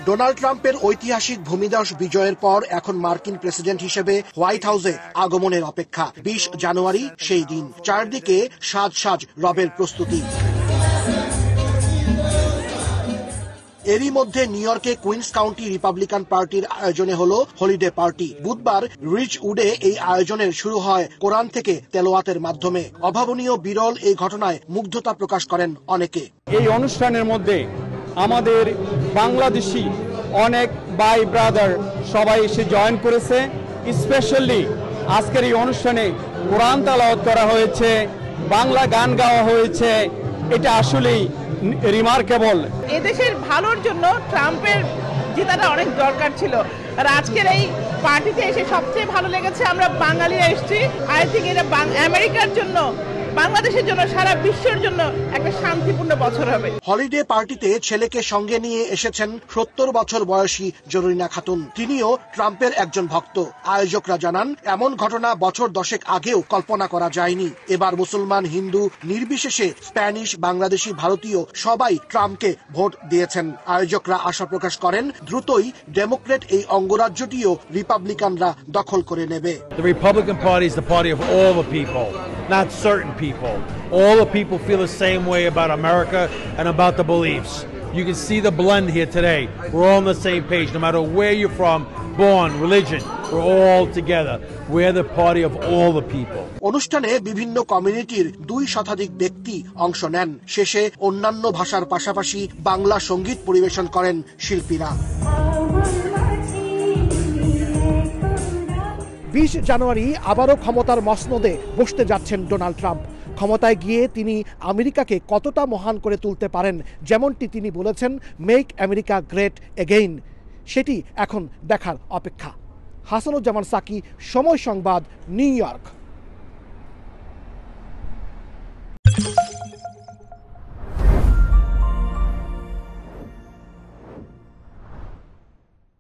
Donald ট্রাম্পের ঐতিহাসিক ভূমিধস বিজয়ের পর এখন মার্কিন প্রেসিডেন্ট হিসেবে হোয়াইট হাউসে আগমনের অপেক্ষা। 20 জানুয়ারি সেই দিন। চারদিকে সাজ সাজ রবের প্রস্তুতি। এরই মধ্যে নিউ ইয়র্কে কুইন্স কাউন্টি রিপাবলিকান পার্টির আয়োজনে হলো হলিডে পার্টি। বুধবার রিচউডে এই আয়োজনের শুরু হয় কোরআন থেকে তেলাওয়াতের মাধ্যমে। অভাবনীয় বিরল এই ঘটনায় মুগ্ধতা প্রকাশ করেন অনেকে। এই অনুষ্ঠানের মধ্যে আমাদের বাংলাদেশি অনেক ভাই ব্রাদার সবাই এসে জয়েন করেছে। স্পেশালি আজকের এই অনুষ্ঠানে কোরআন তেলাওয়াত করা হয়েছে, বাংলা গান গাওয়া হয়েছে। এটা আসলেই রিমার্কেবল। এদেশের ভালোর জন্য ট্রাম্পের জেতাটা অনেক দরকার ছিল। আর আজকের এই পার্টিতে এসে সবচেয়ে ভালো লেগেছে আমরা বাঙালিরা এসেছি। আই থিঙ্ক এটা আমেরিকার জন্য, বাংলাদেশের জন্য, সারা বিশ্বের জন্য একটা শান্তিপূর্ণ বছর হবে। হলিডে পার্টিতে ছেলেকে সঙ্গে নিয়ে এসেছেন 70 বছর বয়সী জরিনা খাতুন। তিনিও ট্রাম্পের একজন ভক্ত। আয়োজকরা জানান, এমন ঘটনা বছর 10 আগেও কল্পনা করা যায়নি। এবার মুসলমান হিন্দু নির্বিশেষে স্প্যানিশ, বাংলাদেশি, ভারতীয় সবাই ট্রাম্পকে ভোট দিয়েছেন। আয়োজকরা আশা প্রকাশ করেন, দ্রুতই ডেমোক্রেট এই অঙ্গরাজ্যটিও রিপাবলিকানরা দখল করে নেবে। The Republican Party is the party of all the people, not certain people. All the people feel the same way about America and about the beliefs. You can see the blend here today. We're all on the same page, no matter where you're from, born, religion. We're all together. We're the party of all the people. অনুষ্ঠানে বিভিন্ন কমিউনিটির 2 শতাধিক ব্যক্তি অংশ নেন। শেষে অন্যান্য ভাষার পাশাপাশি বাংলা সঙ্গীত পরিবেশন করেন শিল্পীরা। 20 জানুয়ারি আবারও ক্ষমতার মসনদে বসতে যাচ্ছেন ডোনাল্ড ট্রাম্প। ক্ষমতায় গিয়ে তিনি আমেরিকাকে কতটা মহান করে তুলতে পারেন, যেমনটি তিনি বলেছেন, মেক আমেরিকা গ্রেট এগেইন, সেটি এখন দেখার অপেক্ষা। হাসানুজ্জামান সাকি, সময় সংবাদ, নিউ ইয়র্ক।